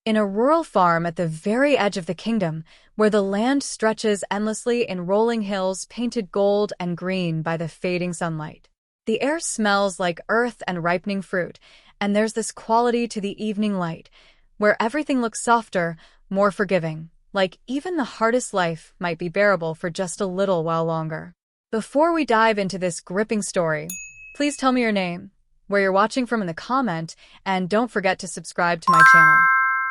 in a rural farm at the very edge of the kingdom, where the land stretches endlessly in rolling hills painted gold and green by the fading sunlight. The air smells like earth and ripening fruit, and there's this quality to the evening light, where everything looks softer, more forgiving, like even the hardest life might be bearable for just a little while longer. Before we dive into this gripping story, please tell me your name, where you're watching from in the comment, and don't forget to subscribe to my channel.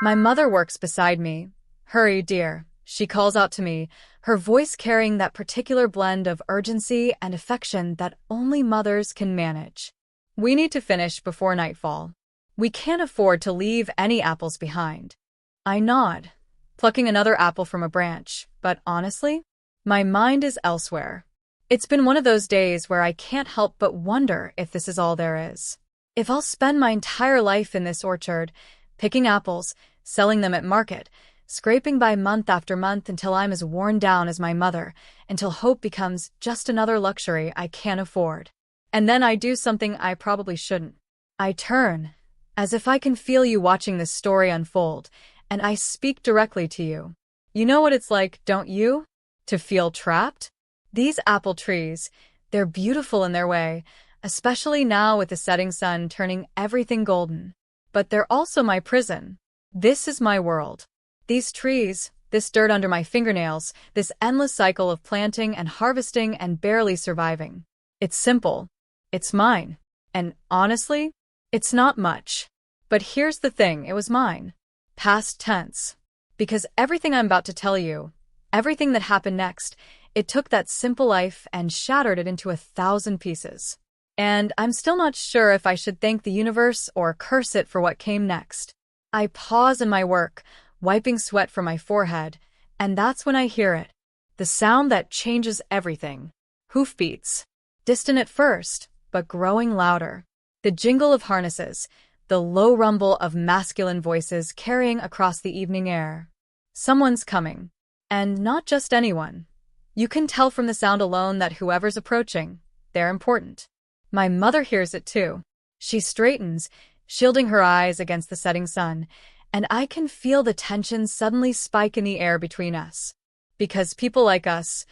My mother works beside me. Hurry, dear, she calls out to me, her voice carrying that particular blend of urgency and affection that only mothers can manage. We need to finish before nightfall. We can't afford to leave any apples behind. I nod, plucking another apple from a branch, but honestly, my mind is elsewhere. It's been one of those days where I can't help but wonder if this is all there is. If I'll spend my entire life in this orchard, picking apples, selling them at market, scraping by month after month until I'm as worn down as my mother, until hope becomes just another luxury I can't afford. And then I do something I probably shouldn't. I turn, as if I can feel you watching this story unfold, and I speak directly to you. You know what it's like, don't you? To feel trapped? These apple trees, they're beautiful in their way, especially now with the setting sun turning everything golden. But they're also my prison. This is my world. These trees, this dirt under my fingernails, this endless cycle of planting and harvesting and barely surviving. It's simple. It's mine. And honestly, it's not much. But here's the thing, it was mine. Past tense. Because everything I'm about to tell you, everything that happened next, it took that simple life and shattered it into 1,000 pieces. And I'm still not sure if I should thank the universe or curse it for what came next. I pause in my work, wiping sweat from my forehead, and that's when I hear it. The sound that changes everything. Hoofbeats. Distant at first, but growing louder. The jingle of harnesses, the low rumble of masculine voices carrying across the evening air. Someone's coming. And not just anyone. You can tell from the sound alone that whoever's approaching, they're important. My mother hears it too. She straightens, shielding her eyes against the setting sun, and I can feel the tension suddenly spike in the air between us. Because people like us,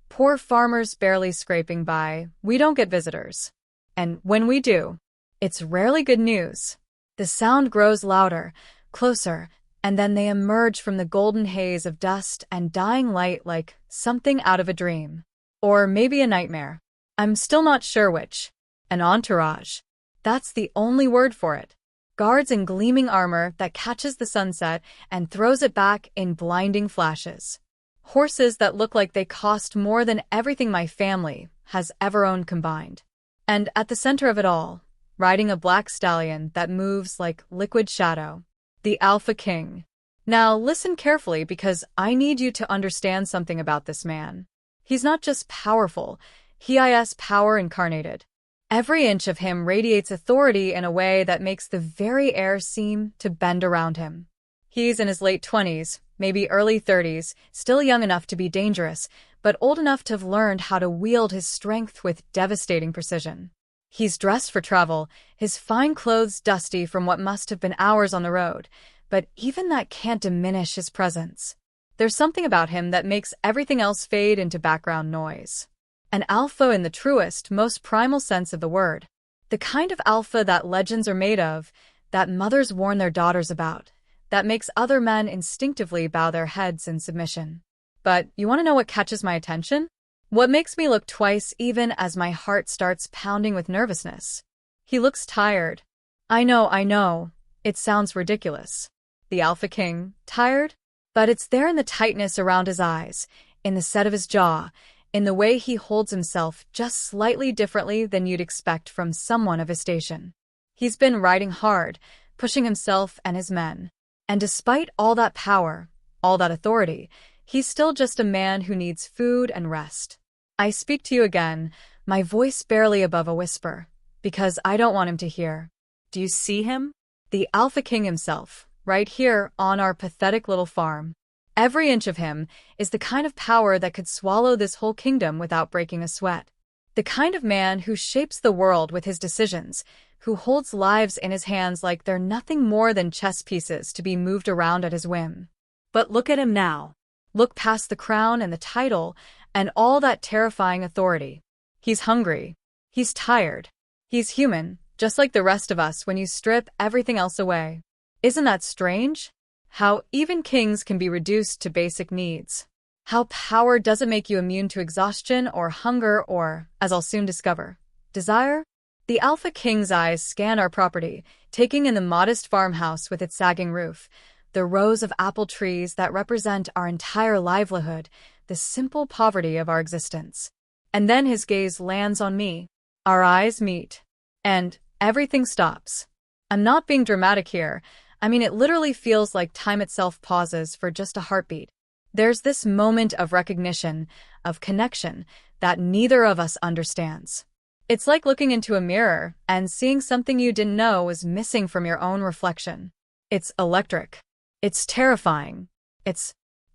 poor farmers barely scraping by, we don't get visitors. And when we do, it's rarely good news. The sound grows louder, closer, and then they emerge from the golden haze of dust and dying light like something out of a dream. Or maybe a nightmare. I'm still not sure which. An entourage. That's the only word for it. Guards in gleaming armor that catches the sunset and throws it back in blinding flashes. Horses that look like they cost more than everything my family has ever owned combined. And at the center of it all, riding a black stallion that moves like liquid shadow. The Alpha King. Now listen carefully because I need you to understand something about this man. He's not just powerful, he is power incarnated. Every inch of him radiates authority in a way that makes the very air seem to bend around him. He's in his late 20s, maybe early 30s, still young enough to be dangerous, but old enough to have learned how to wield his strength with devastating precision. He's dressed for travel, his fine clothes dusty from what must have been hours on the road, but even that can't diminish his presence. There's something about him that makes everything else fade into background noise. An alpha in the truest, most primal sense of the word. The kind of alpha that legends are made of, that mothers warn their daughters about, that makes other men instinctively bow their heads in submission. But you want to know what catches my attention? What makes me look twice even as my heart starts pounding with nervousness? He looks tired. I know, it sounds ridiculous. The Alpha King, tired? But it's there in the tightness around his eyes, in the set of his jaw, in the way he holds himself just slightly differently than you'd expect from someone of his station. He's been riding hard, pushing himself and his men. And despite all that power, all that authority, he's still just a man who needs food and rest. I speak to you again, my voice barely above a whisper, because I don't want him to hear. Do you see him? The Alpha King himself, right here on our pathetic little farm. Every inch of him is the kind of power that could swallow this whole kingdom without breaking a sweat. The kind of man who shapes the world with his decisions, who holds lives in his hands like they're nothing more than chess pieces to be moved around at his whim. But look at him now. Look past the crown and the title and all that terrifying authority. He's hungry. He's tired. He's human, just like the rest of us when you strip everything else away. Isn't that strange? How even kings can be reduced to basic needs. How power doesn't make you immune to exhaustion or hunger or, as I'll soon discover, desire? The Alpha King's eyes scan our property, taking in the modest farmhouse with its sagging roof, the rows of apple trees that represent our entire livelihood, the simple poverty of our existence. And then his gaze lands on me. Our eyes meet. And everything stops. I'm not being dramatic here. I mean, it literally feels like time itself pauses for just a heartbeat. There's this moment of recognition, of connection, that neither of us understands. It's like looking into a mirror and seeing something you didn't know was missing from your own reflection. It's electric. It's terrifying.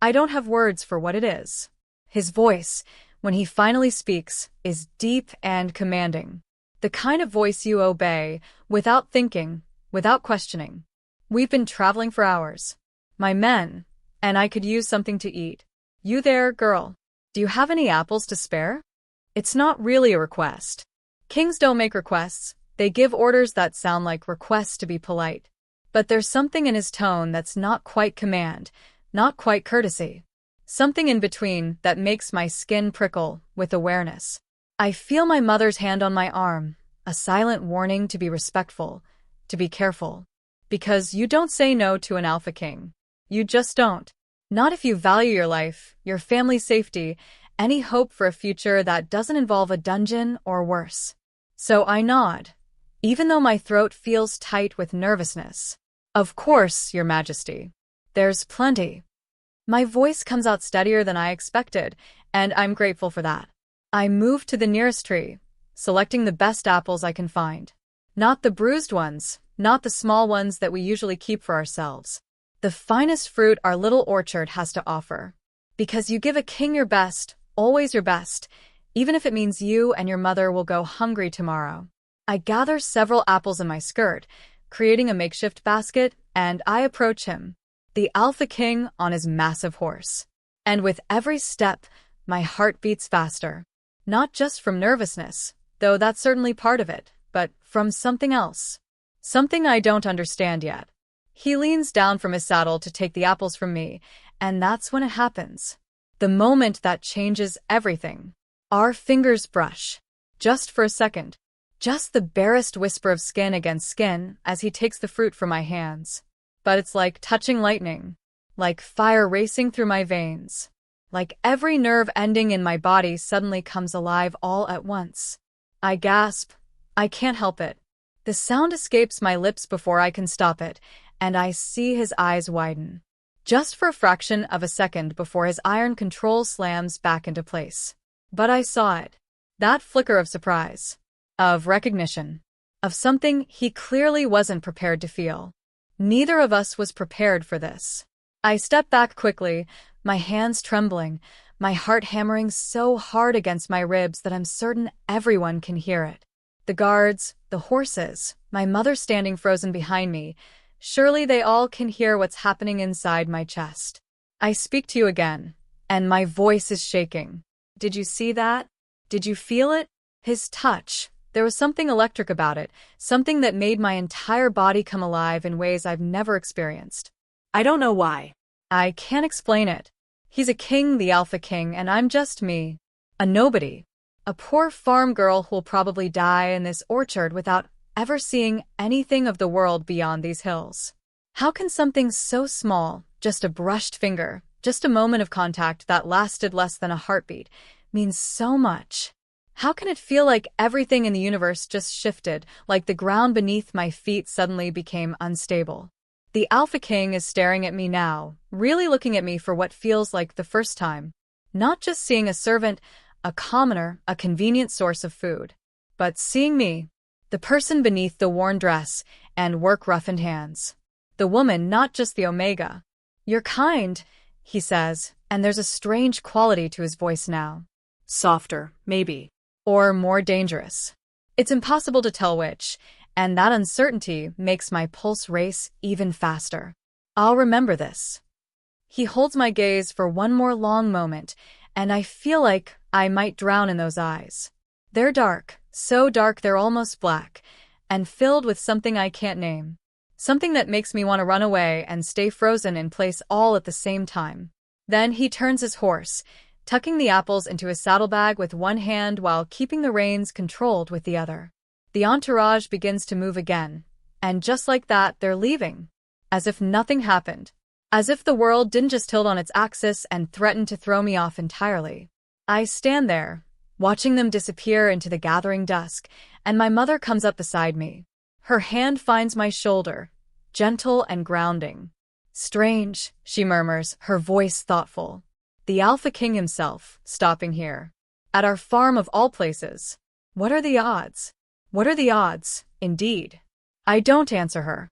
I don't have words for what it is. His voice, when he finally speaks, is deep and commanding. The kind of voice you obey, without thinking, without questioning. We've been traveling for hours. My men, and I could use something to eat. You there, girl? Do you have any apples to spare? It's not really a request. Kings don't make requests. They give orders that sound like requests to be polite. But there's something in his tone that's not quite command, not quite courtesy. Something in between that makes my skin prickle with awareness. I feel my mother's hand on my arm, a silent warning to be respectful, to be careful. Because you don't say no to an Alpha King. You just don't. Not if you value your life, your family's safety, any hope for a future that doesn't involve a dungeon or worse. So I nod, even though my throat feels tight with nervousness. Of course, Your Majesty. There's plenty. My voice comes out steadier than I expected, and I'm grateful for that. I move to the nearest tree, selecting the best apples I can find. Not the bruised ones, not the small ones that we usually keep for ourselves. The finest fruit our little orchard has to offer. Because you give a king your best, always your best, even if it means you and your mother will go hungry tomorrow. I gather several apples in my skirt, creating a makeshift basket, and I approach him, the Alpha King on his massive horse. And with every step, my heart beats faster. Not just from nervousness, though that's certainly part of it, but from something else. Something I don't understand yet. He leans down from his saddle to take the apples from me, and that's when it happens. The moment that changes everything. Our fingers brush. Just for a second. Just the barest whisper of skin against skin as he takes the fruit from my hands. But it's like touching lightning. Like fire racing through my veins. Like every nerve ending in my body suddenly comes alive all at once. I gasp. I can't help it. The sound escapes my lips before I can stop it, and I see his eyes widen. Just for a fraction of a second before his iron control slams back into place. But I saw it. That flicker of surprise. Of recognition. Of something he clearly wasn't prepared to feel. Neither of us was prepared for this. I step back quickly, my hands trembling, my heart hammering so hard against my ribs that I'm certain everyone can hear it. The guards, the horses, my mother standing frozen behind me, surely they all can hear what's happening inside my chest. I speak to you again, and my voice is shaking. Did you see that? Did you feel it? His touch. There was something electric about it, something that made my entire body come alive in ways I've never experienced. I don't know why. I can't explain it. He's a king, the Alpha King, and I'm just me. A nobody. A poor farm girl who'll probably die in this orchard without ever seeing anything of the world beyond these hills. How can something so small, just a brushed finger, just a moment of contact that lasted less than a heartbeat, mean so much? How can it feel like everything in the universe just shifted, like the ground beneath my feet suddenly became unstable? The Alpha King is staring at me now, really looking at me for what feels like the first time. Not just seeing a servant, a commoner, a convenient source of food, but seeing me, the person beneath the worn dress and work-roughened hands. The woman, not just the Omega. You're kind, he says, and there's a strange quality to his voice now. Softer, maybe. Or more dangerous. It's impossible to tell which, and that uncertainty makes my pulse race even faster. I'll remember this. He holds my gaze for one more long moment, and I feel like I might drown in those eyes. They're dark, so dark they're almost black, and filled with something I can't name. Something that makes me want to run away and stay frozen in place all at the same time. Then he turns his horse, tucking the apples into his saddlebag with one hand while keeping the reins controlled with the other. The entourage begins to move again, and just like that, they're leaving. As if nothing happened. As if the world didn't just tilt on its axis and threaten to throw me off entirely. I stand there, watching them disappear into the gathering dusk, and my mother comes up beside me. Her hand finds my shoulder, gentle and grounding. "Strange," she murmurs, her voice thoughtful. "The Alpha King himself, stopping here. At our farm of all places. What are the odds?" What are the odds, indeed? I don't answer her.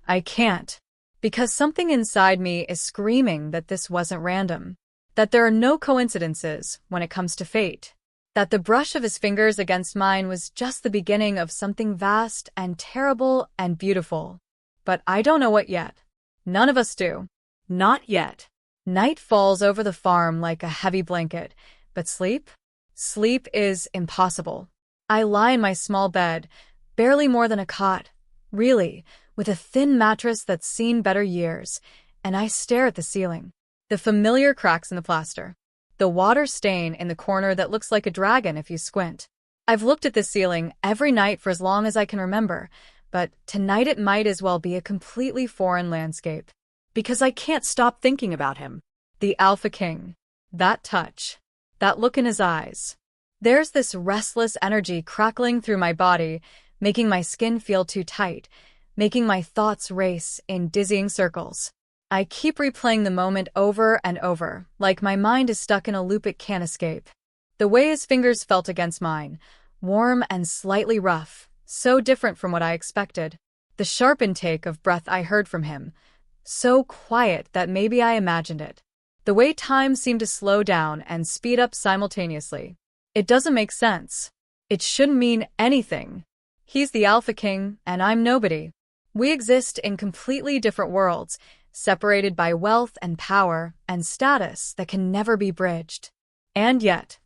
I can't. Because something inside me is screaming that this wasn't random. That there are no coincidences when it comes to fate. That the brush of his fingers against mine was just the beginning of something vast and terrible and beautiful. But I don't know what yet. None of us do. Not yet. Night falls over the farm like a heavy blanket, but sleep? Sleep is impossible. I lie in my small bed, barely more than a cot, really, with a thin mattress that's seen better years, and I stare at the ceiling. The familiar cracks in the plaster. The water stain in the corner that looks like a dragon if you squint. I've looked at this ceiling every night for as long as I can remember, but tonight it might as well be a completely foreign landscape. Because I can't stop thinking about him. The Alpha King. That touch. That look in his eyes. There's this restless energy crackling through my body, making my skin feel too tight, making my thoughts race in dizzying circles. I keep replaying the moment over and over, like my mind is stuck in a loop it can't escape. The way his fingers felt against mine, warm and slightly rough, so different from what I expected. The sharp intake of breath I heard from him, so quiet that maybe I imagined it. The way time seemed to slow down and speed up simultaneously. It doesn't make sense. It shouldn't mean anything. He's the Alpha King, and I'm nobody. We exist in completely different worlds, separated by wealth and power and status that can never be bridged. And yet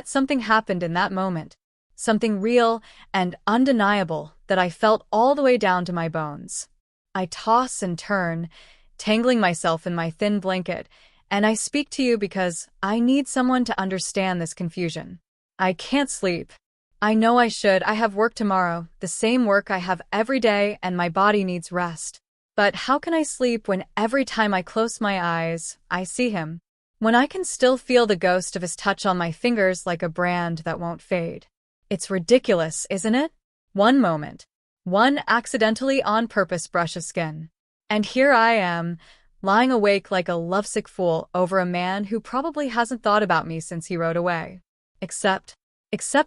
something happened in that moment. Something real and undeniable that I felt all the way down to my bones. I toss and turn, tangling myself in my thin blanket, and I speak to you because I need someone to understand this confusion. I can't sleep. I know I should. I have work tomorrow, the same work I have every day, and my body needs rest. But how can I sleep when every time I close my eyes, I see him? When I can still feel the ghost of his touch on my fingers like a brand that won't fade. It's ridiculous, isn't it? One moment. One accidentally on purpose brush of skin. And here I am, lying awake like a lovesick fool over a man who probably hasn't thought about me since he rode away. Except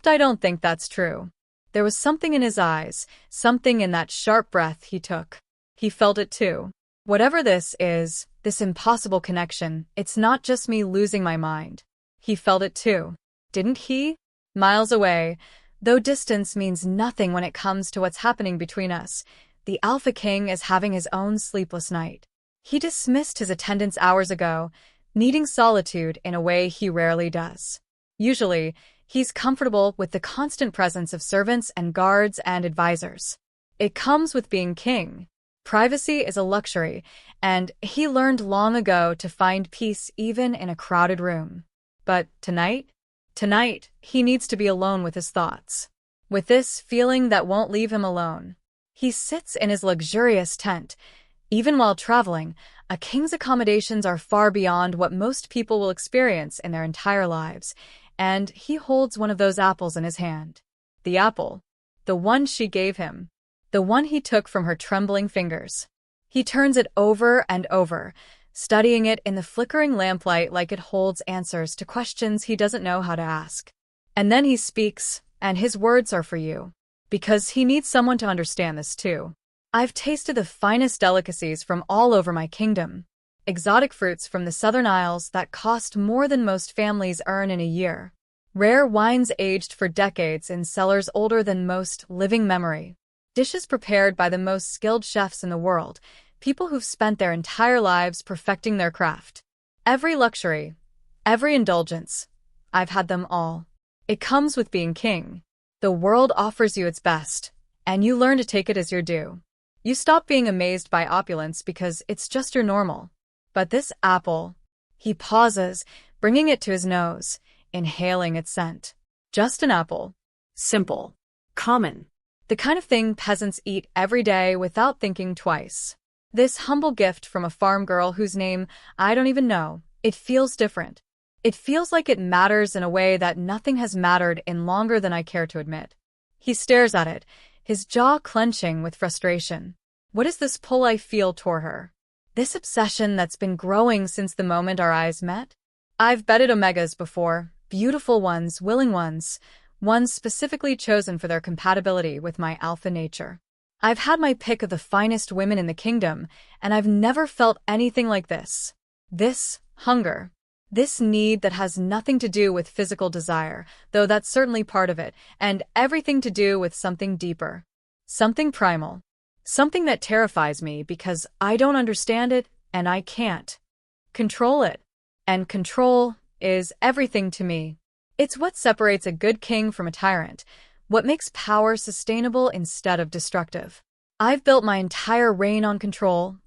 I don't think that's true. There was something in his eyes, something in that sharp breath he took. He felt it too. Whatever this is, this impossible connection, it's not just me losing my mind. He felt it too. Didn't he? Miles away, though distance means nothing when it comes to what's happening between us, the Alpha King is having his own sleepless night. He dismissed his attendants hours ago, needing solitude in a way he rarely does. Usually, he's comfortable with the constant presence of servants and guards and advisors. It comes with being king. Privacy is a luxury, and he learned long ago to find peace even in a crowded room. But tonight, he needs to be alone with his thoughts. With this feeling that won't leave him alone. He sits in his luxurious tent. Even while traveling, a king's accommodations are far beyond what most people will experience in their entire lives, and he holds one of those apples in his hand. The apple. The one she gave him. The one he took from her trembling fingers. He turns it over and over, studying it in the flickering lamplight like it holds answers to questions he doesn't know how to ask. And then he speaks, and his words are for you. Because he needs someone to understand this too. I've tasted the finest delicacies from all over my kingdom. Exotic fruits from the southern isles that cost more than most families earn in a year. Rare wines aged for decades in cellars older than most living memory. Dishes prepared by the most skilled chefs in the world, people who've spent their entire lives perfecting their craft. Every luxury, every indulgence, I've had them all. It comes with being king. The world offers you its best, and you learn to take it as your due. You stop being amazed by opulence because it's just your normal. But this apple, he pauses, bringing it to his nose, inhaling its scent. Just an apple. Simple. Common. The kind of thing peasants eat every day without thinking twice. This humble gift from a farm girl whose name I don't even know, it feels different. It feels like it matters in a way that nothing has mattered in longer than I care to admit. He stares at it, his jaw clenching with frustration. What is this pull I feel toward her? This obsession that's been growing since the moment our eyes met? I've bedded omegas before, beautiful ones, willing ones specifically chosen for their compatibility with my alpha nature. I've had my pick of the finest women in the kingdom, and I've never felt anything like this. This hunger. This need that has nothing to do with physical desire, though that's certainly part of it, and everything to do with something deeper. Something primal. Something that terrifies me because I don't understand it and I can't control it. And control is everything to me. It's what separates a good king from a tyrant, what makes power sustainable instead of destructive. I've built my entire reign on control,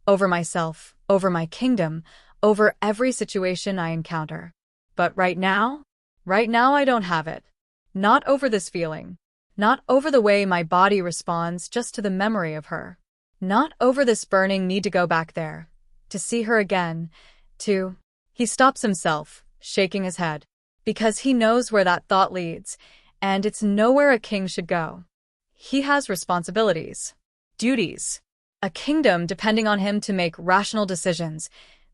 over myself, over my kingdom, over every situation I encounter. But right now I don't have it. Not over this feeling. Not over the way my body responds just to the memory of her. Not over this burning need to go back there, to see her again, to... He stops himself, shaking his head, because he knows where that thought leads, and it's nowhere a king should go. He has responsibilities, duties, a kingdom depending on him to make rational decisions,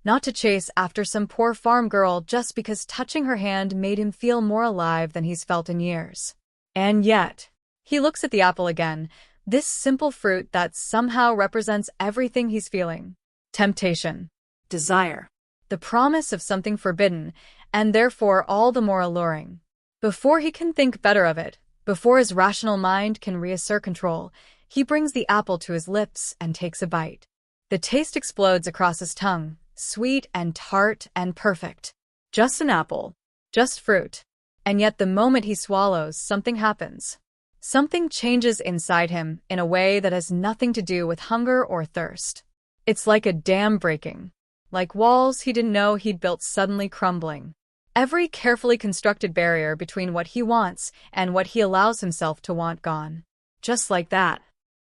not to chase after some poor farm girl just because touching her hand made him feel more alive than he's felt in years. And yet, he looks at the apple again, this simple fruit that somehow represents everything he's feeling. Temptation. Desire. The promise of something forbidden, and therefore all the more alluring. Before he can think better of it, before his rational mind can reassert control, he brings the apple to his lips and takes a bite. The taste explodes across his tongue, sweet and tart and perfect. Just an apple. Just fruit. And yet the moment he swallows, something happens. Something changes inside him in a way that has nothing to do with hunger or thirst. It's like a dam breaking. Like walls he didn't know he'd built suddenly crumbling. Every carefully constructed barrier between what he wants and what he allows himself to want gone. Just like that.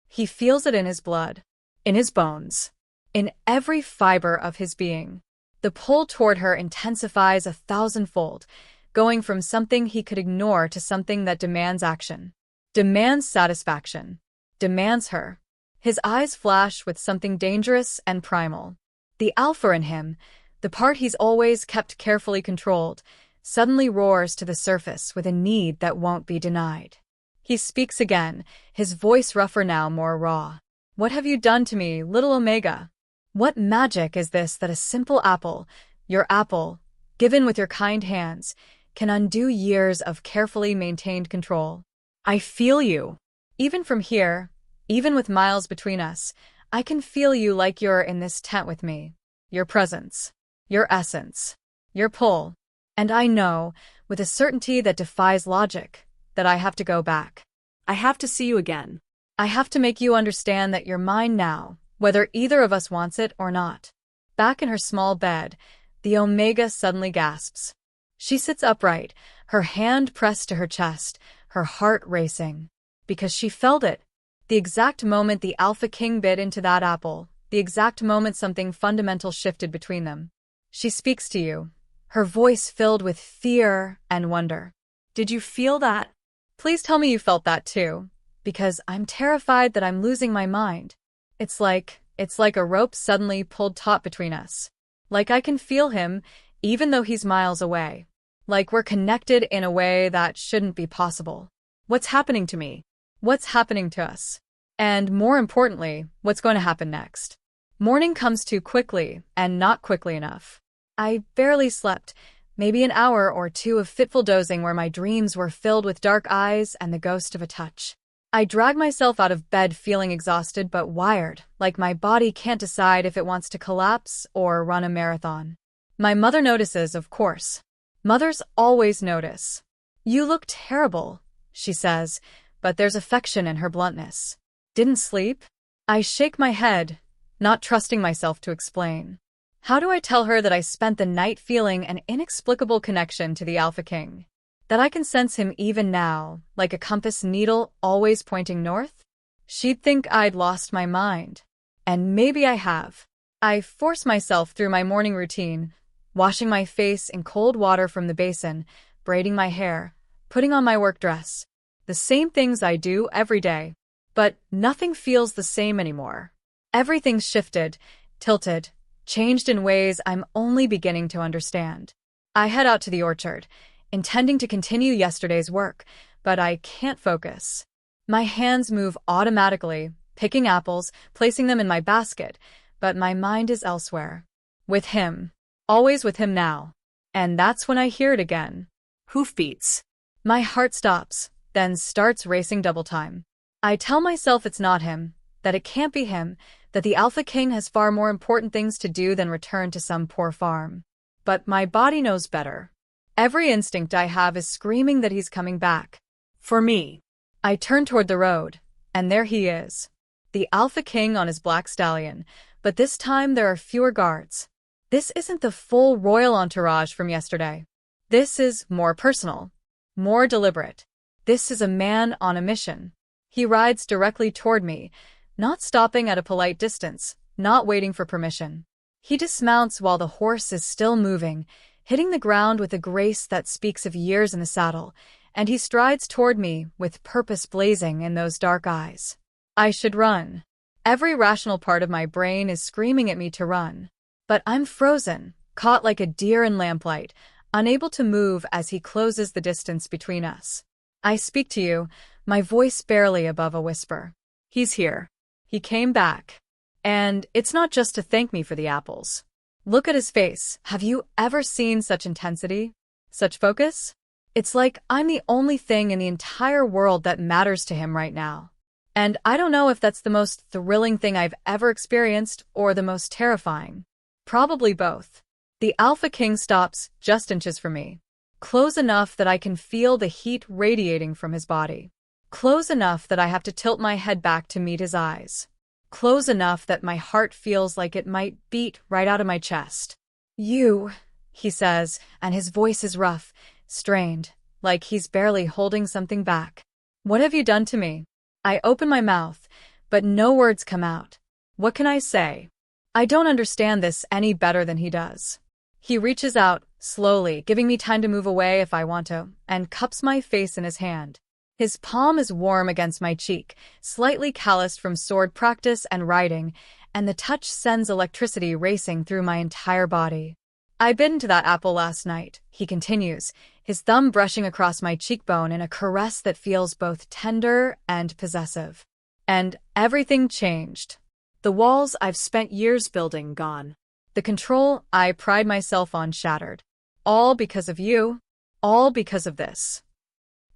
He feels it in his blood, in his bones, in every fiber of his being. The pull toward her intensifies 1,000-fold, going from something he could ignore to something that demands action, demands satisfaction, demands her. His eyes flash with something dangerous and primal. The alpha in him, the part he's always kept carefully controlled, suddenly roars to the surface with a need that won't be denied. He speaks again, his voice rougher now, more raw. What have you done to me, little Omega? What magic is this that a simple apple, your apple, given with your kind hands, can undo years of carefully maintained control? I feel you. Even from here, even with miles between us, I can feel you like you're in this tent with me. Your presence, your essence, your pull. And I know, with a certainty that defies logic, that I have to go back. I have to see you again. I have to make you understand that you're mine now, whether either of us wants it or not. Back in her small bed, the Omega suddenly gasps. She sits upright, her hand pressed to her chest, her heart racing. Because she felt it. The exact moment the Alpha King bit into that apple, the exact moment something fundamental shifted between them. She speaks to you, her voice filled with fear and wonder. Did you feel that? Please tell me you felt that too, because I'm terrified that I'm losing my mind. It's like a rope suddenly pulled taut between us. Like I can feel him, even though he's miles away. Like we're connected in a way that shouldn't be possible. What's happening to me? What's happening to us? And more importantly, what's going to happen next? Morning comes too quickly, and not quickly enough. I barely slept, maybe an hour or two of fitful dozing where my dreams were filled with dark eyes and the ghost of a touch. I drag myself out of bed feeling exhausted but wired, like my body can't decide if it wants to collapse or run a marathon. My mother notices, of course. Mothers always notice. "You look terrible," she says, but there's affection in her bluntness. "Didn't sleep?" I shake my head, not trusting myself to explain. How do I tell her that I spent the night feeling an inexplicable connection to the Alpha King? That I can sense him even now, like a compass needle always pointing north? She'd think I'd lost my mind. And maybe I have. I force myself through my morning routine, washing my face in cold water from the basin, braiding my hair, putting on my work dress. The same things I do every day. But nothing feels the same anymore. Everything's shifted, tilted, changed in ways I'm only beginning to understand. I head out to the orchard, intending to continue yesterday's work, but I can't focus. My hands move automatically, picking apples, placing them in my basket, but my mind is elsewhere. With him. Always with him now. And that's when I hear it again. Hoofbeats. My heart stops, then starts racing double time. I tell myself it's not him, that it can't be him, that the Alpha King has far more important things to do than return to some poor farm. But my body knows better. Every instinct I have is screaming that he's coming back. For me. I turn toward the road, and there he is. The Alpha King on his black stallion, but this time there are fewer guards. This isn't the full royal entourage from yesterday. This is more personal, more deliberate. This is a man on a mission. He rides directly toward me, not stopping at a polite distance, not waiting for permission. He dismounts while the horse is still moving, hitting the ground with a grace that speaks of years in the saddle, and he strides toward me with purpose blazing in those dark eyes. I should run. Every rational part of my brain is screaming at me to run. But I'm frozen, caught like a deer in lamplight, unable to move as he closes the distance between us. I speak to you, my voice barely above a whisper. He's here. He came back. And it's not just to thank me for the apples. Look at his face. Have you ever seen such intensity? Such focus? It's like I'm the only thing in the entire world that matters to him right now. And I don't know if that's the most thrilling thing I've ever experienced or the most terrifying. Probably both. The Alpha King stops just inches from me. Close enough that I can feel the heat radiating from his body. Close enough that I have to tilt my head back to meet his eyes. Close enough that my heart feels like it might beat right out of my chest. "You," he says, and his voice is rough, strained, like he's barely holding something back. "What have you done to me?" I open my mouth, but no words come out. What can I say? I don't understand this any better than he does. He reaches out, slowly, giving me time to move away if I want to, and cups my face in his hand. His palm is warm against my cheek, slightly calloused from sword practice and riding, and the touch sends electricity racing through my entire body. "I bit into that apple last night," he continues, his thumb brushing across my cheekbone in a caress that feels both tender and possessive. "And everything changed. The walls I've spent years building gone. The control I pride myself on shattered. All because of you. All because of this."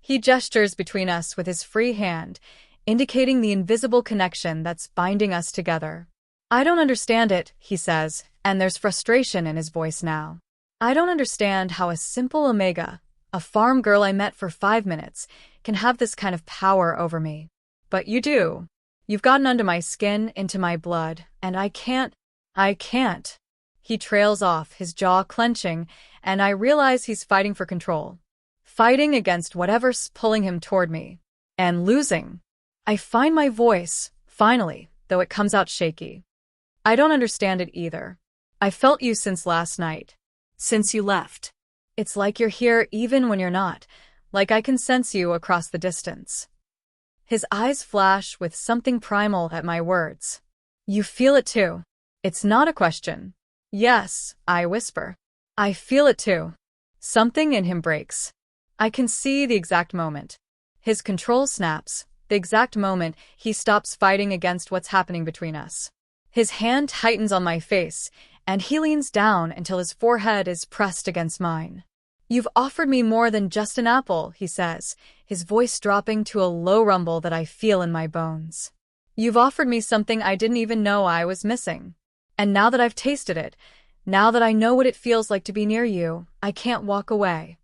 He gestures between us with his free hand, indicating the invisible connection that's binding us together. "I don't understand it," he says, and there's frustration in his voice now. "I don't understand how a simple Omega, a farm girl I met for 5 minutes, can have this kind of power over me. But you do. You've gotten under my skin, into my blood, and I can't. He trails off, his jaw clenching, and I realize he's fighting for control. Fighting against whatever's pulling him toward me. And losing. I find my voice, finally, though it comes out shaky. "I don't understand it either. I felt you since last night. Since you left. It's like you're here even when you're not, like I can sense you across the distance." His eyes flash with something primal at my words. "You feel it too." It's not a question. "Yes," I whisper. "I feel it too." Something in him breaks. I can see the exact moment. His control snaps, the exact moment he stops fighting against what's happening between us. His hand tightens on my face, and he leans down until his forehead is pressed against mine. "You've offered me more than just an apple," he says, his voice dropping to a low rumble that I feel in my bones. You've offered me something I didn't even know I was missing. And now that I've tasted it, now that I know what it feels like to be near you, I can't walk away.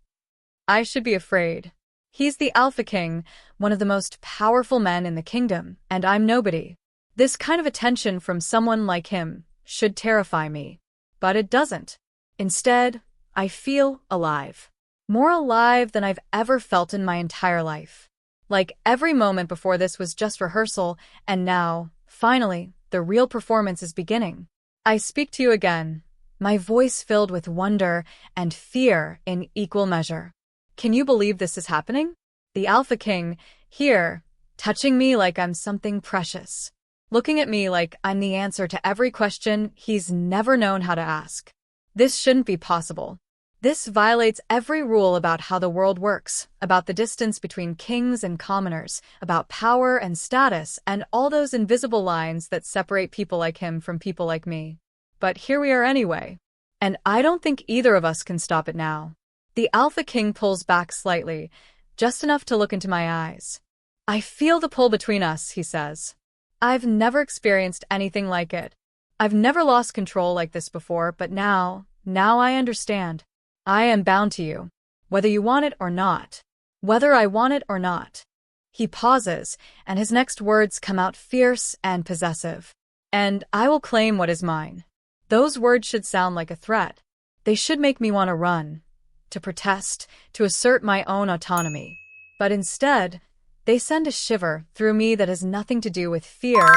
I should be afraid. He's the Alpha King, one of the most powerful men in the kingdom, and I'm nobody. This kind of attention from someone like him should terrify me. But it doesn't. Instead, I feel alive. More alive than I've ever felt in my entire life. Like every moment before this was just rehearsal, and now, finally, the real performance is beginning. I speak to you again, my voice filled with wonder and fear in equal measure. Can you believe this is happening? The Alpha King, here, touching me like I'm something precious. Looking at me like I'm the answer to every question he's never known how to ask. This shouldn't be possible. This violates every rule about how the world works, about the distance between kings and commoners, about power and status, and all those invisible lines that separate people like him from people like me. But here we are anyway. And I don't think either of us can stop it now. The Alpha King pulls back slightly, just enough to look into my eyes. I feel the pull between us, he says. I've never experienced anything like it. I've never lost control like this before, but now I understand. I am bound to you, whether you want it or not. Whether I want it or not. He pauses, and his next words come out fierce and possessive. And I will claim what is mine. Those words should sound like a threat. They should make me want to run, to protest, to assert my own autonomy. But instead, they send a shiver through me that has nothing to do with fear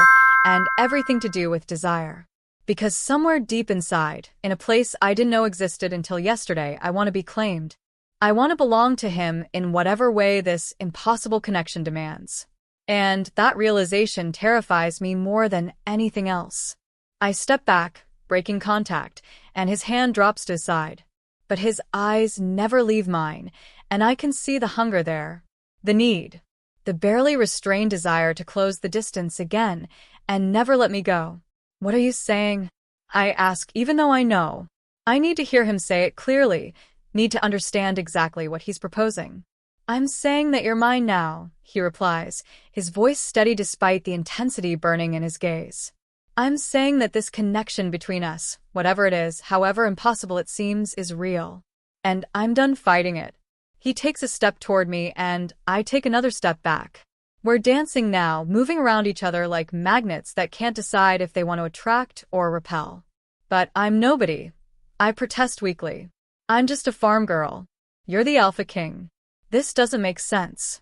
and everything to do with desire. Because somewhere deep inside, in a place I didn't know existed until yesterday, I want to be claimed. I want to belong to him in whatever way this impossible connection demands. And that realization terrifies me more than anything else. I step back, breaking contact, and his hand drops to his side. But his eyes never leave mine, and I can see the hunger there. The need. The barely restrained desire to close the distance again and never let me go. What are you saying? I ask, even though I know. I need to hear him say it clearly, need to understand exactly what he's proposing. I'm saying that you're mine now, he replies, his voice steady despite the intensity burning in his gaze. I'm saying that this connection between us, whatever it is, however impossible it seems, is real. And I'm done fighting it. He takes a step toward me, and I take another step back. We're dancing now, moving around each other like magnets that can't decide if they want to attract or repel. But I'm nobody. I protest weakly. I'm just a farm girl. You're the Alpha King. This doesn't make sense.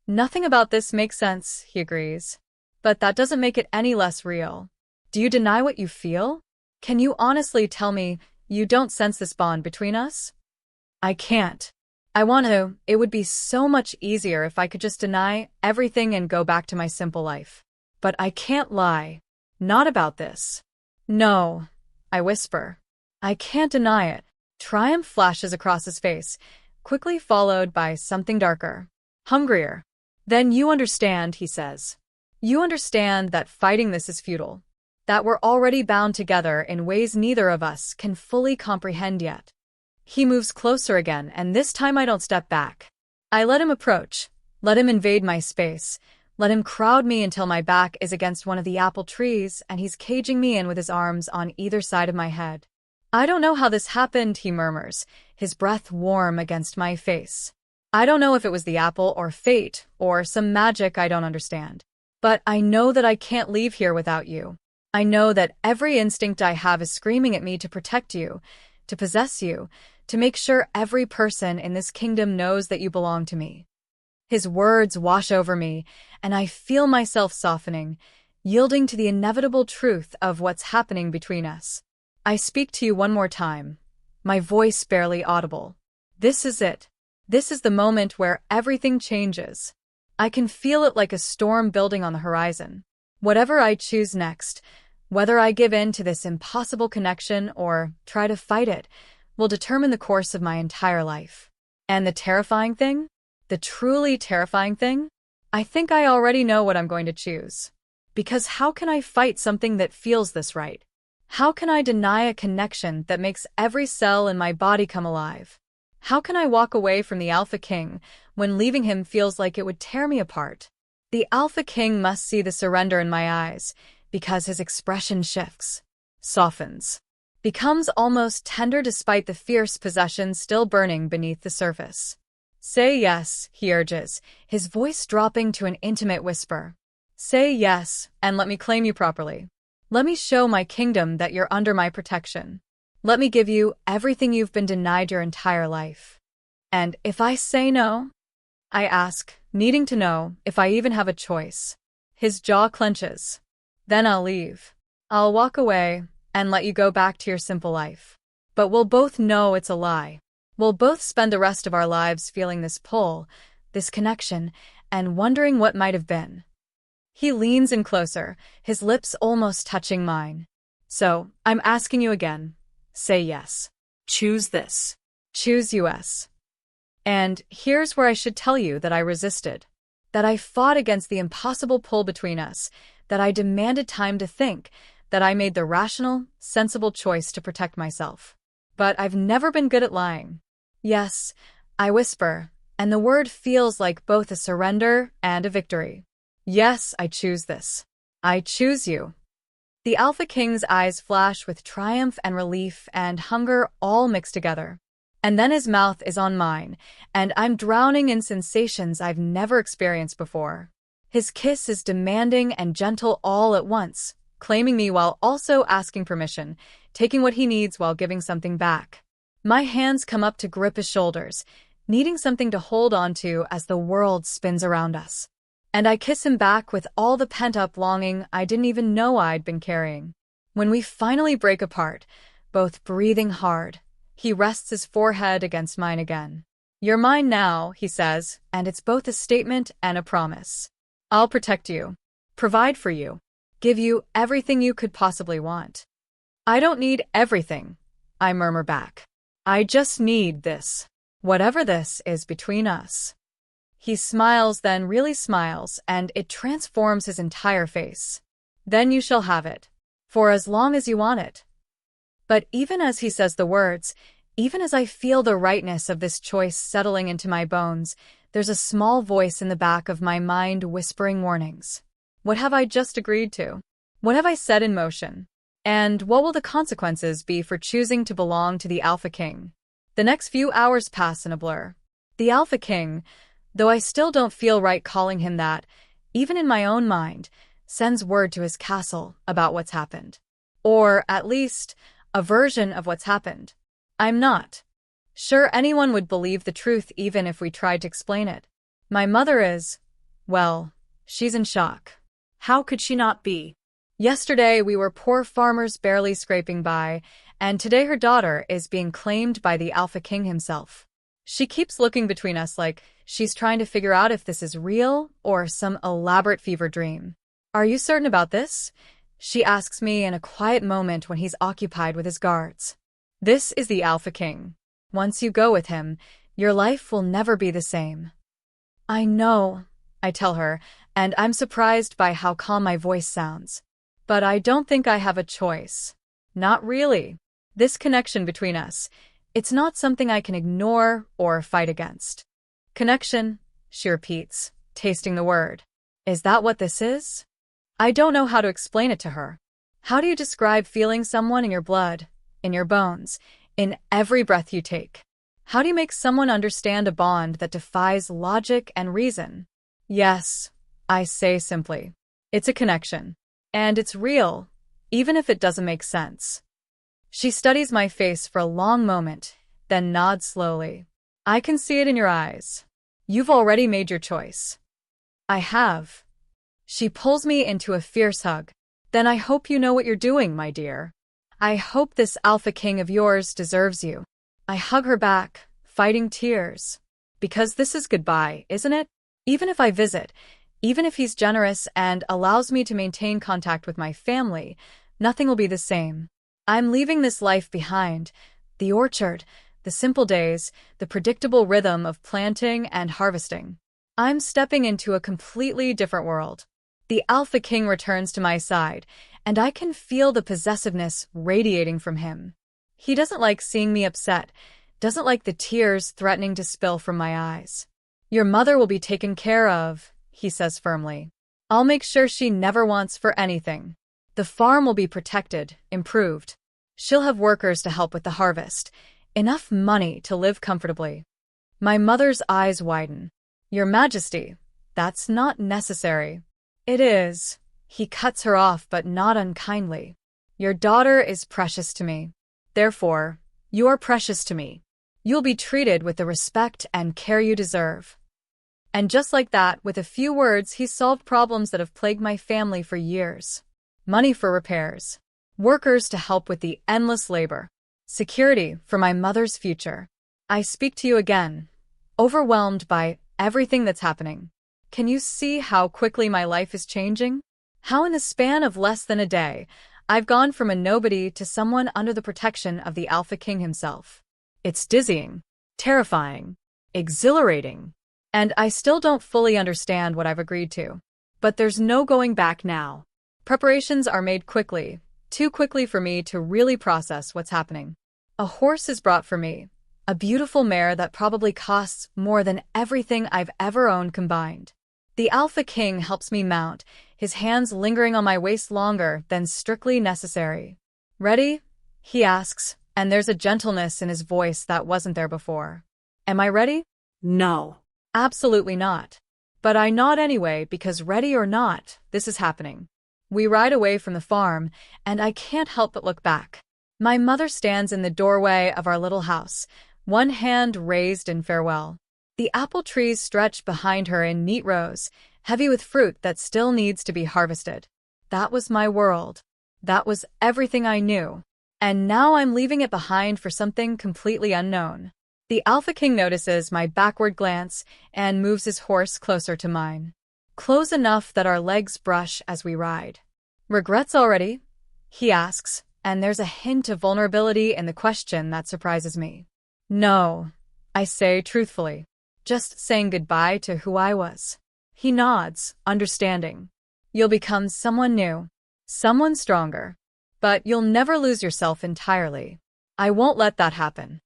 Nothing about this makes sense, he agrees. But that doesn't make it any less real. Do you deny what you feel? Can you honestly tell me you don't sense this bond between us? I can't. I want to. It would be so much easier if I could just deny everything and go back to my simple life. But I can't lie. Not about this. No, I whisper. I can't deny it. Triumph flashes across his face, quickly followed by something darker. Hungrier. Then you understand, he says. You understand that fighting this is futile. That we're already bound together in ways neither of us can fully comprehend yet. He moves closer again, and this time I don't step back. I let him approach, let him invade my space, let him crowd me until my back is against one of the apple trees and he's caging me in with his arms on either side of my head. I don't know how this happened, he murmurs, his breath warm against my face. I don't know if it was the apple or fate or some magic I don't understand. But I know that I can't leave here without you. I know that every instinct I have is screaming at me to protect you, to possess you, to make sure every person in this kingdom knows that you belong to me. His words wash over me, and I feel myself softening, yielding to the inevitable truth of what's happening between us. I speak to you one more time, my voice barely audible. This is it. This is the moment where everything changes. I can feel it like a storm building on the horizon. Whatever I choose next, whether I give in to this impossible connection or try to fight it, will determine the course of my entire life. And the terrifying thing? The truly terrifying thing? I think I already know what I'm going to choose. Because how can I fight something that feels this right? How can I deny a connection that makes every cell in my body come alive? How can I walk away from the Alpha King when leaving him feels like it would tear me apart? The Alpha King must see the surrender in my eyes, because his expression shifts, softens, becomes almost tender despite the fierce possession still burning beneath the surface. Say yes, he urges, his voice dropping to an intimate whisper. Say yes, and let me claim you properly. Let me show my kingdom that you're under my protection. Let me give you everything you've been denied your entire life. And if I say no? I ask, needing to know if I even have a choice. His jaw clenches. Then I'll leave. I'll walk away and let you go back to your simple life. But we'll both know it's a lie. We'll both spend the rest of our lives feeling this pull, this connection, and wondering what might have been. He leans in closer, his lips almost touching mine. So, I'm asking you again. Say yes. Choose this. Choose US. And here's where I should tell you that I resisted. That I fought against the impossible pull between us. That I demanded time to think. That I made the rational, sensible choice to protect myself. But I've never been good at lying. Yes, I whisper, and the word feels like both a surrender and a victory. Yes, I choose this. I choose you. The Alpha King's eyes flash with triumph and relief and hunger all mixed together. And then his mouth is on mine, and I'm drowning in sensations I've never experienced before. His kiss is demanding and gentle all at once, claiming me while also asking permission, taking what he needs while giving something back. My hands come up to grip his shoulders, needing something to hold on to as the world spins around us. And I kiss him back with all the pent-up longing I didn't even know I'd been carrying. When we finally break apart, both breathing hard, he rests his forehead against mine again. You're mine now, he says, and it's both a statement and a promise. I'll protect you, provide for you, give you everything you could possibly want. I don't need everything, I murmur back. I just need this. Whatever this is between us. He smiles, then really smiles, and it transforms his entire face. Then you shall have it. For as long as you want it. But even as he says the words, even as I feel the rightness of this choice settling into my bones, there's a small voice in the back of my mind whispering warnings. What have I just agreed to? What have I set in motion? And what will the consequences be for choosing to belong to the Alpha King? The next few hours pass in a blur. The Alpha King, though I still don't feel right calling him that, even in my own mind, sends word to his castle about what's happened. Or, at least, a version of what's happened. I'm not sure anyone would believe the truth even if we tried to explain it. My mother is, well, she's in shock. How could she not be? Yesterday we were poor farmers barely scraping by, and today her daughter is being claimed by the Alpha King himself. She keeps looking between us like she's trying to figure out if this is real or some elaborate fever dream. Are you certain about this? She asks me in a quiet moment when he's occupied with his guards. This is the Alpha King. Once you go with him, your life will never be the same. I know, I tell her, and I'm surprised by how calm my voice sounds. But I don't think I have a choice. Not really. This connection between us, it's not something I can ignore or fight against. Connection, she repeats, tasting the word. Is that what this is? I don't know how to explain it to her. How do you describe feeling someone in your blood, in your bones, in every breath you take? How do you make someone understand a bond that defies logic and reason? Yes, I say simply. It's a connection. And it's real, even if it doesn't make sense. She studies my face for a long moment, then nods slowly. I can see it in your eyes. You've already made your choice. I have. She pulls me into a fierce hug. Then I hope you know what you're doing, my dear. I hope this Alpha King of yours deserves you. I hug her back, fighting tears. Because this is goodbye, isn't it? Even if I visit, even if he's generous and allows me to maintain contact with my family, nothing will be the same. I'm leaving this life behind. The orchard, the simple days, the predictable rhythm of planting and harvesting. I'm stepping into a completely different world. The Alpha King returns to my side, and I can feel the possessiveness radiating from him. He doesn't like seeing me upset, doesn't like the tears threatening to spill from my eyes. Your mother will be taken care of, he says firmly. I'll make sure she never wants for anything. The farm will be protected, improved. She'll have workers to help with the harvest. Enough money to live comfortably. My mother's eyes widen. Your Majesty, that's not necessary. It is. He cuts her off, but not unkindly. Your daughter is precious to me. Therefore, you are precious to me. You'll be treated with the respect and care you deserve. And just like that, with a few words, he solved problems that have plagued my family for years. Money for repairs. Workers to help with the endless labor. Security for my mother's future. I speak to you again, overwhelmed by everything that's happening. Can you see how quickly my life is changing? How in the span of less than a day, I've gone from a nobody to someone under the protection of the Alpha King himself. It's dizzying, terrifying, exhilarating, and I still don't fully understand what I've agreed to. But there's no going back now. Preparations are made quickly, too quickly for me to really process what's happening. A horse is brought for me, a beautiful mare that probably costs more than everything I've ever owned combined. The Alpha King helps me mount, his hands lingering on my waist longer than strictly necessary. Ready? He asks, and there's a gentleness in his voice that wasn't there before. Am I ready? No. Absolutely not. But I nod anyway because ready or not, this is happening. We ride away from the farm, and I can't help but look back. My mother stands in the doorway of our little house, one hand raised in farewell. The apple trees stretch behind her in neat rows, heavy with fruit that still needs to be harvested. That was my world. That was everything I knew. And now I'm leaving it behind for something completely unknown. The Alpha King notices my backward glance and moves his horse closer to mine. Close enough that our legs brush as we ride. Regrets already? He asks, and there's a hint of vulnerability in the question that surprises me. No, I say truthfully. Just saying goodbye to who I was. He nods, understanding. You'll become someone new, someone stronger. But you'll never lose yourself entirely. I won't let that happen.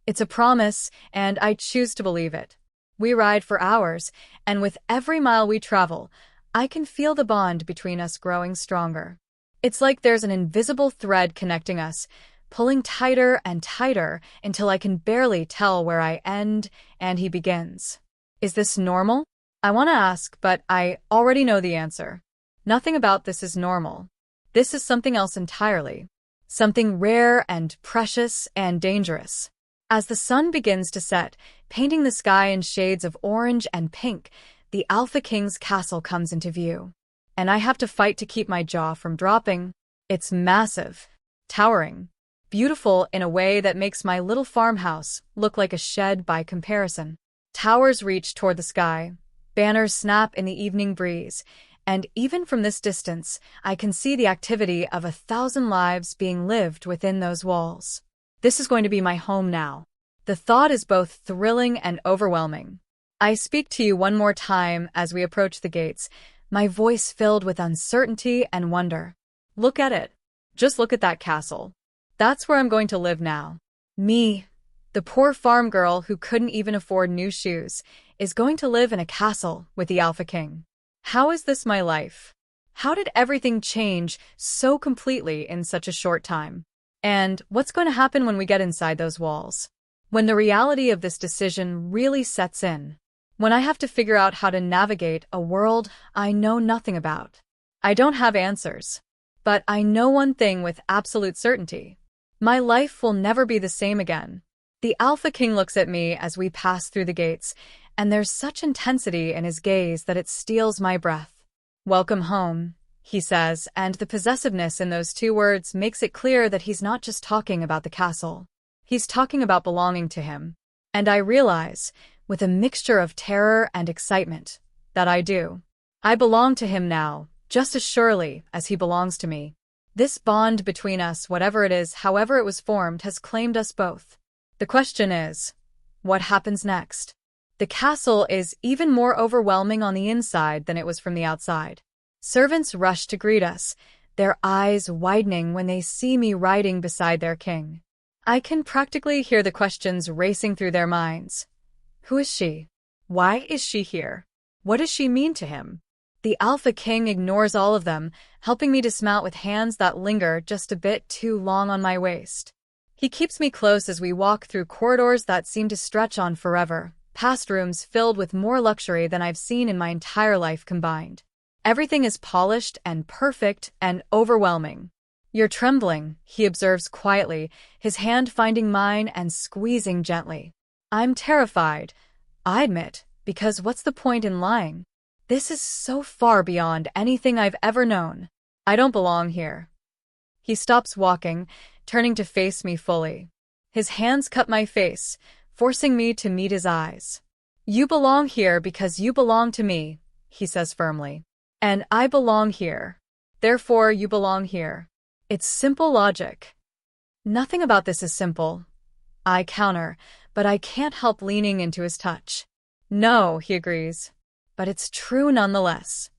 It's a promise, and I choose to believe it. We ride for hours, and with every mile we travel, I can feel the bond between us growing stronger. It's like there's an invisible thread connecting us, pulling tighter and tighter until I can barely tell where I end and he begins. Is this normal? I want to ask, but I already know the answer. Nothing about this is normal. This is something else entirely. Something rare and precious and dangerous. As the sun begins to set, painting the sky in shades of orange and pink, the Alpha King's castle comes into view. And I have to fight to keep my jaw from dropping. It's massive, towering, beautiful in a way that makes my little farmhouse look like a shed by comparison. Towers reach toward the sky, banners snap in the evening breeze, and even from this distance, I can see the activity of 1,000 lives being lived within those walls. This is going to be my home now. The thought is both thrilling and overwhelming. I speak to you one more time as we approach the gates, my voice filled with uncertainty and wonder. Look at it. Just look at that castle. That's where I'm going to live now. Me, the poor farm girl who couldn't even afford new shoes, is going to live in a castle with the Alpha King. How is this my life? How did everything change so completely in such a short time? And what's going to happen when we get inside those walls? When the reality of this decision really sets in? When I have to figure out how to navigate a world I know nothing about? I don't have answers. But I know one thing with absolute certainty. My life will never be the same again. The Alpha King looks at me as we pass through the gates, and there's such intensity in his gaze that it steals my breath. Welcome home, he says, and the possessiveness in those two words makes it clear that he's not just talking about the castle. He's talking about belonging to him. And I realize, with a mixture of terror and excitement, that I do. I belong to him now, just as surely as he belongs to me. This bond between us, whatever it is, however it was formed, has claimed us both. The question is, what happens next? The castle is even more overwhelming on the inside than it was from the outside. Servants rush to greet us, their eyes widening when they see me riding beside their king. I can practically hear the questions racing through their minds. Who is she? Why is she here? What does she mean to him? The Alpha King ignores all of them, helping me dismount with hands that linger just a bit too long on my waist. He keeps me close as we walk through corridors that seem to stretch on forever, past rooms filled with more luxury than I've seen in my entire life combined. Everything is polished and perfect and overwhelming. You're trembling, he observes quietly, his hand finding mine and squeezing gently. I'm terrified, I admit, because what's the point in lying? This is so far beyond anything I've ever known. I don't belong here. He stops walking, turning to face me fully. His hands cut my face, forcing me to meet his eyes. You belong here because you belong to me, he says firmly. And I belong here. Therefore, you belong here. It's simple logic. Nothing about this is simple. I counter, but I can't help leaning into his touch. No, he agrees. But it's true nonetheless.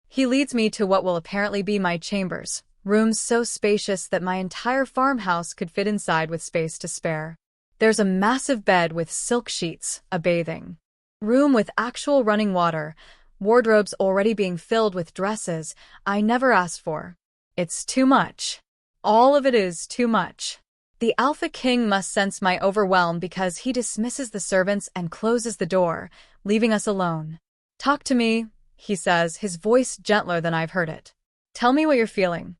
He leads me to what will apparently be my chambers, rooms so spacious that my entire farmhouse could fit inside with space to spare. There's a massive bed with silk sheets, a bathing room with actual running water, wardrobes already being filled with dresses I never asked for. It's too much. All of it is too much. The Alpha King must sense my overwhelm because he dismisses the servants and closes the door, leaving us alone. Talk to me, he says, his voice gentler than I've heard it. Tell me what you're feeling.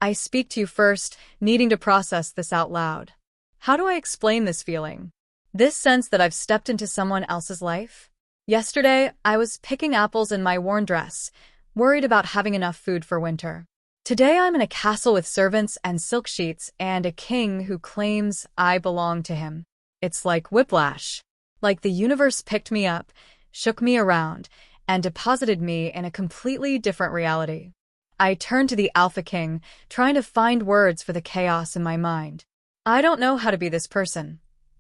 I speak to you first, needing to process this out loud. How do I explain this feeling? This sense that I've stepped into someone else's life? Yesterday, I was picking apples in my worn dress, worried about having enough food for winter. Today I'm in a castle with servants and silk sheets and a king who claims I belong to him. It's like whiplash. Like the universe picked me up, shook me around, and deposited me in a completely different reality. I turned to the Alpha King, trying to find words for the chaos in my mind. I don't know how to be this person,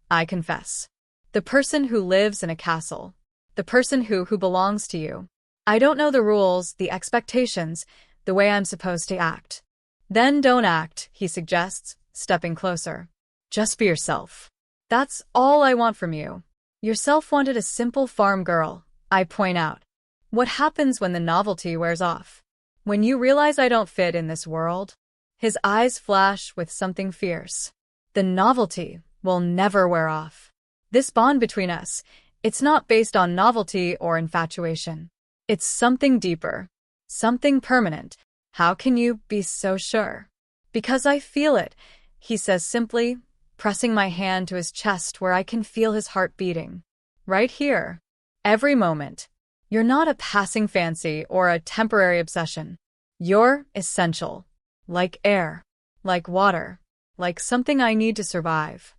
I confess. The person who lives in a castle. The person who belongs to you. I don't know the rules, the expectations, the way I'm supposed to act. Then don't act, he suggests, stepping closer. Just be yourself. That's all I want from you. Yourself wanted a simple farm girl, I point out. What happens when the novelty wears off? When you realize I don't fit in this world? His eyes flash with something fierce. The novelty will never wear off. This bond between us, it's not based on novelty or infatuation. It's something deeper. Something permanent. How can you be so sure? Because I feel it, he says simply, pressing my hand to his chest where I can feel his heart beating. Right here. Every moment. You're not a passing fancy or a temporary obsession. You're essential. Like air. Like water. Like something I need to survive.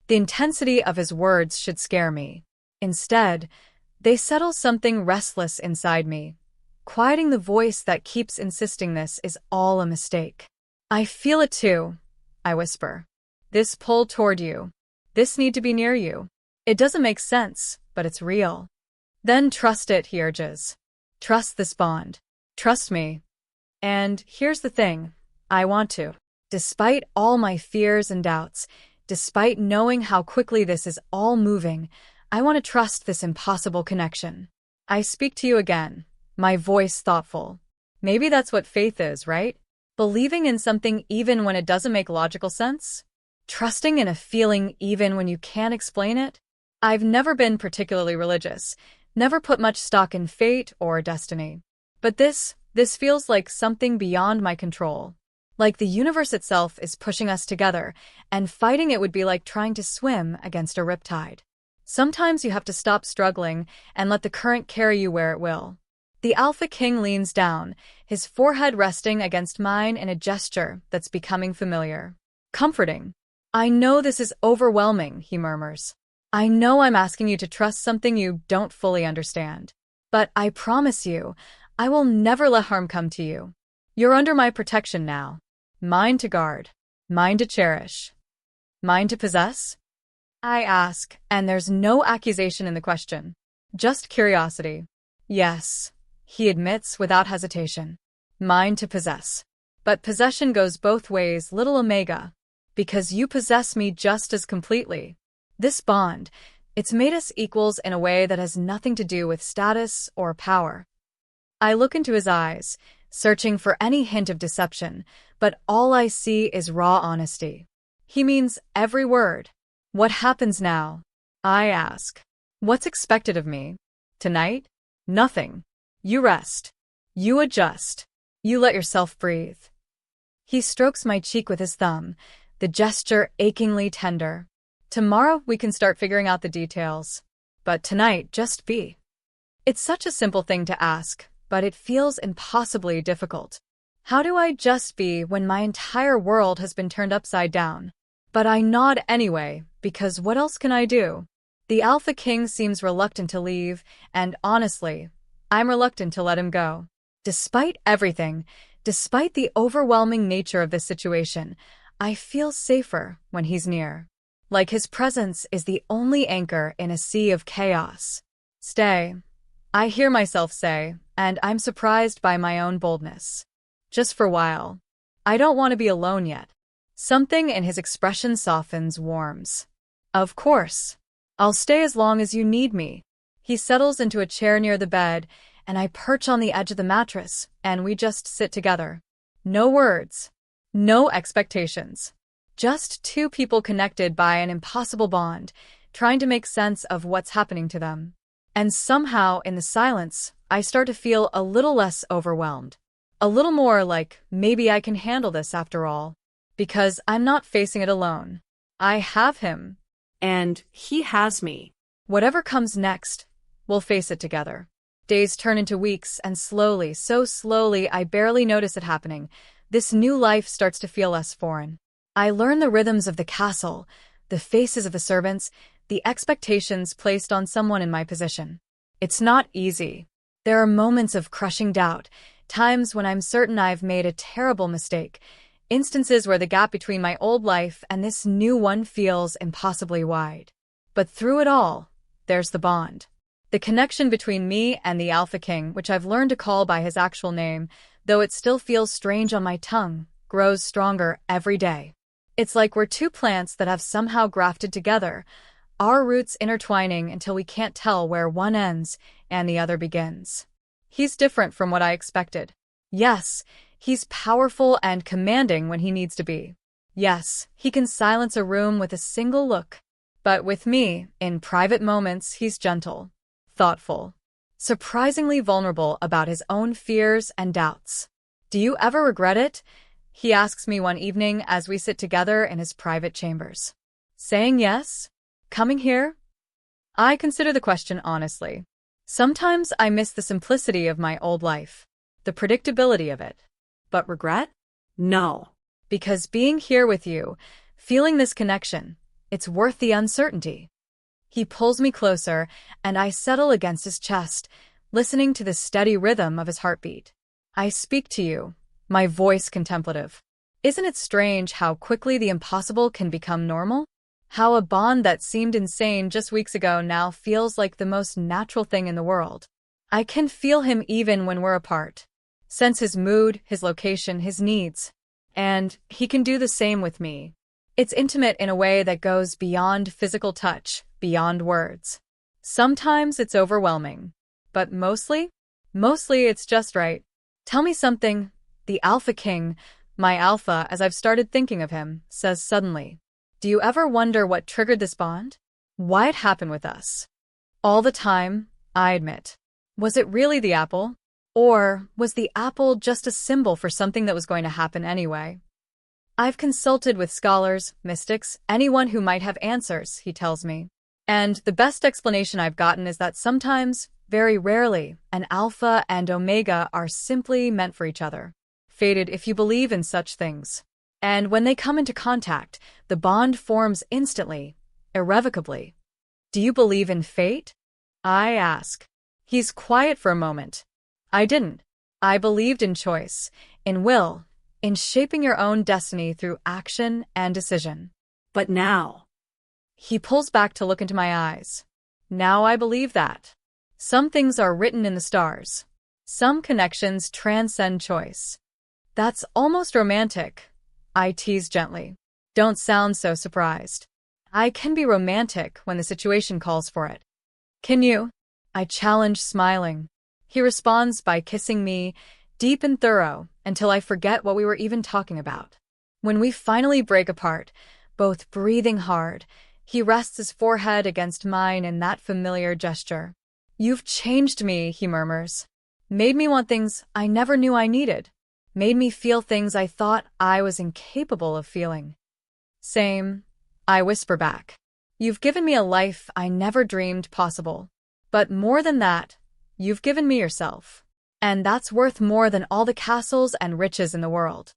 The intensity of his words should scare me. Instead, they settle something restless inside me, quieting the voice that keeps insisting this is all a mistake. I feel it too, I whisper. This pull toward you. This need to be near you. It doesn't make sense, but it's real. Then trust it, he urges. Trust this bond. Trust me. And here's the thing. I want to. Despite all my fears and doubts, despite knowing how quickly this is all moving, I want to trust this impossible connection. I speak to you again, my voice thoughtful. Maybe that's what faith is, right? Believing in something even when it doesn't make logical sense? Trusting in a feeling even when you can't explain it? I've never been particularly religious, never put much stock in fate or destiny. But this feels like something beyond my control. Like the universe itself is pushing us together, and fighting it would be like trying to swim against a riptide. Sometimes you have to stop struggling and let the current carry you where it will. The Alpha King leans down, his forehead resting against mine in a gesture that's becoming familiar. Comforting. I know this is overwhelming, he murmurs. I know I'm asking you to trust something you don't fully understand. But I promise you, I will never let harm come to you. You're under my protection now. Mine to guard. Mine to cherish. Mine to possess? I ask, and there's no accusation in the question. Just curiosity. Yes, he admits without hesitation. Mine to possess. But possession goes both ways, little Omega. Because you possess me just as completely. This bond, it's made us equals in a way that has nothing to do with status or power. I look into his eyes, searching for any hint of deception, but all I see is raw honesty. He means every word. What happens now? I ask. What's expected of me? Tonight? Nothing. You rest. You adjust. You let yourself breathe. He strokes my cheek with his thumb, the gesture achingly tender. Tomorrow we can start figuring out the details. But tonight, just be. It's such a simple thing to ask, but it feels impossibly difficult. How do I just be when my entire world has been turned upside down? But I nod anyway, because what else can I do? The Alpha King seems reluctant to leave, and honestly, I'm reluctant to let him go. Despite everything, despite the overwhelming nature of this situation, I feel safer when he's near. Like his presence is the only anchor in a sea of chaos. Stay, I hear myself say, and I'm surprised by my own boldness. Just for a while. I don't want to be alone yet. Something in his expression softens, warms. Of course. I'll stay as long as you need me. He settles into a chair near the bed, and I perch on the edge of the mattress, and we just sit together. No words. No expectations. Just two people connected by an impossible bond, trying to make sense of what's happening to them. And somehow, in the silence, I start to feel a little less overwhelmed. A little more like, maybe I can handle this after all. Because I'm not facing it alone. I have him. And he has me. Whatever comes next, we'll face it together. Days turn into weeks, and slowly, so slowly, I barely notice it happening. This new life starts to feel less foreign. I learn the rhythms of the castle, the faces of the servants, the expectations placed on someone in my position. It's not easy. There are moments of crushing doubt, times when I'm certain I've made a terrible mistake, instances where the gap between my old life and this new one feels impossibly wide. But through it all, there's the bond. The connection between me and the Alpha King, which I've learned to call by his actual name, though it still feels strange on my tongue, grows stronger every day. It's like we're two plants that have somehow grafted together, our roots intertwining until we can't tell where one ends and the other begins. He's different from what I expected. Yes, he's powerful and commanding when he needs to be. Yes, he can silence a room with a single look. But with me, in private moments, he's gentle, thoughtful, surprisingly vulnerable about his own fears and doubts. Do you ever regret it? He asks me one evening as we sit together in his private chambers. Saying yes? Coming here? I consider the question honestly. Sometimes I miss the simplicity of my old life, the predictability of it. But regret? No. Because being here with you, feeling this connection, it's worth the uncertainty. He pulls me closer, and I settle against his chest, listening to the steady rhythm of his heartbeat. I speak to you, my voice contemplative. Isn't it strange how quickly the impossible can become normal? How a bond that seemed insane just weeks ago now feels like the most natural thing in the world. I can feel him even when we're apart. Sense his mood, his location, his needs. And he can do the same with me. It's intimate in a way that goes beyond physical touch, beyond words. Sometimes it's overwhelming. But mostly it's just right. Tell me something. The Alpha King, my alpha as I've started thinking of him, says suddenly. Do you ever wonder what triggered this bond? Why it happened with us? All the time, I admit. Was it really the apple? Or was the apple just a symbol for something that was going to happen anyway? I've consulted with scholars, mystics, anyone who might have answers, he tells me. And the best explanation I've gotten is that sometimes, very rarely, an alpha and omega are simply meant for each other. Fated if you believe in such things. And when they come into contact, the bond forms instantly, irrevocably. Do you believe in fate? I ask. He's quiet for a moment. I didn't. I believed in choice, in will, in shaping your own destiny through action and decision. But now. He pulls back to look into my eyes. Now I believe that. Some things are written in the stars. Some connections transcend choice. That's almost romantic, I tease gently. Don't sound so surprised. I can be romantic when the situation calls for it. Can you? I challenge, smiling. He responds by kissing me, deep and thorough, until I forget what we were even talking about. When we finally break apart, both breathing hard, he rests his forehead against mine in that familiar gesture. You've changed me, he murmurs. Made me want things I never knew I needed. Made me feel things I thought I was incapable of feeling. Same, I whisper back. You've given me a life I never dreamed possible. But more than that, you've given me yourself. And that's worth more than all the castles and riches in the world.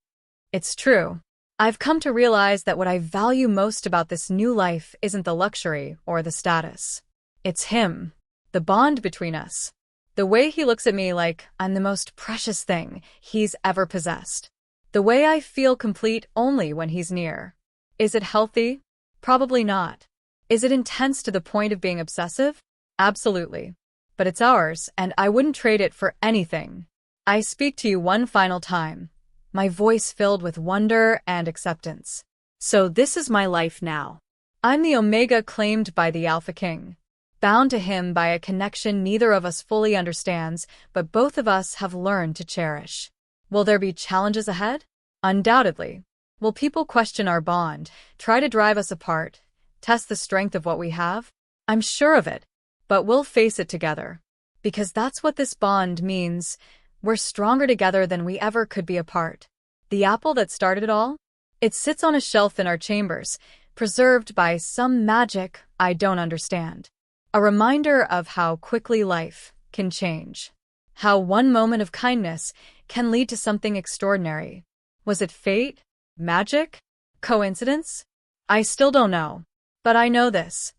It's true. I've come to realize that what I value most about this new life isn't the luxury or the status. It's him, the bond between us. The way he looks at me like I'm the most precious thing he's ever possessed. The way I feel complete only when he's near. Is it healthy? Probably not. Is it intense to the point of being obsessive? Absolutely. But it's ours, and I wouldn't trade it for anything. I speak to you one final time, my voice filled with wonder and acceptance. So this is my life now. I'm the Omega claimed by the Alpha King, bound to him by a connection neither of us fully understands, but both of us have learned to cherish. Will there be challenges ahead? Undoubtedly. Will people question our bond, try to drive us apart, test the strength of what we have? I'm sure of it. But we'll face it together. Because that's what this bond means. We're stronger together than we ever could be apart. The apple that started it all? It sits on a shelf in our chambers, preserved by some magic I don't understand. A reminder of how quickly life can change. How one moment of kindness can lead to something extraordinary. Was it fate? Magic? Coincidence? I still don't know. But I know this.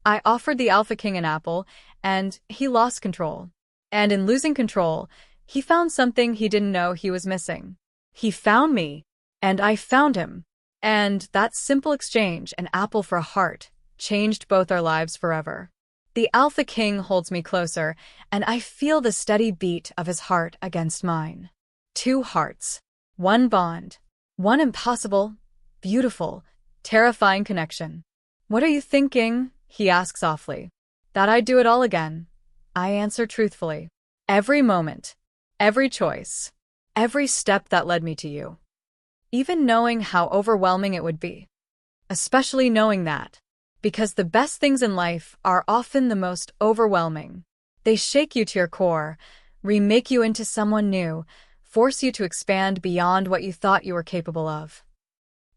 I offered the Alpha King an apple, and he lost control. And in losing control, he found something he didn't know he was missing. He found me, and I found him. And that simple exchange, an apple for a heart, changed both our lives forever. The Alpha King holds me closer, and I feel the steady beat of his heart against mine. Two hearts, one bond, one impossible, beautiful, terrifying connection. What are you thinking? He asks softly. That I'd do it all again. I answer truthfully. Every moment, every choice, every step that led me to you. Even knowing how overwhelming it would be. Especially knowing that. Because the best things in life are often the most overwhelming. They shake you to your core, remake you into someone new, force you to expand beyond what you thought you were capable of.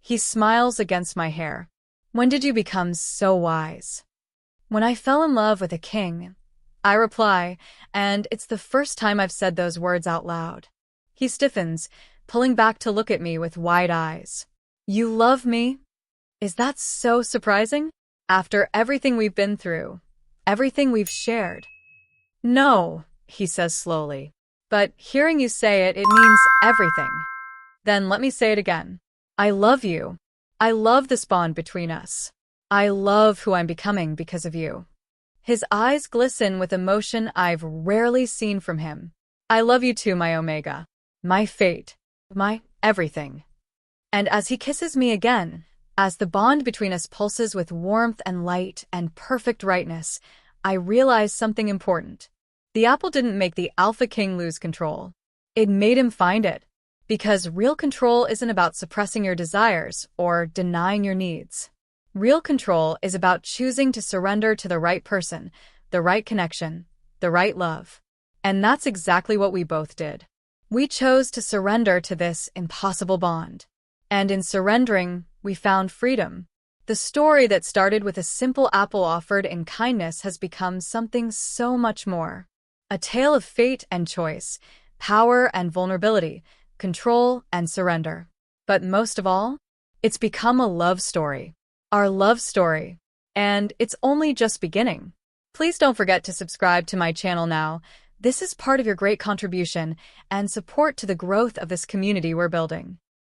He smiles against my hair. When did you become so wise? When I fell in love with a king, I reply, and it's the first time I've said those words out loud. He stiffens, pulling back to look at me with wide eyes. You love me? Is that so surprising? After everything we've been through, everything we've shared? No, he says slowly. But hearing you say it, it means everything. Then let me say it again. I love you. I love this bond between us. I love who I'm becoming because of you. His eyes glisten with emotion I've rarely seen from him. I love you too, my Omega. My fate. My everything. And as he kisses me again, as the bond between us pulses with warmth and light and perfect rightness, I realize something important. The apple didn't make the Alpha King lose control. It made him find it. Because real control isn't about suppressing your desires or denying your needs. Real control is about choosing to surrender to the right person, the right connection, the right love. And that's exactly what we both did. We chose to surrender to this impossible bond. And in surrendering, we found freedom. The story that started with a simple apple offered in kindness has become something so much more. A tale of fate and choice, power and vulnerability, control and surrender. But most of all, it's become a love story. Our love story. And it's only just beginning. Please don't forget to subscribe to my channel now. This is part of your great contribution and support to the growth of this community we're building.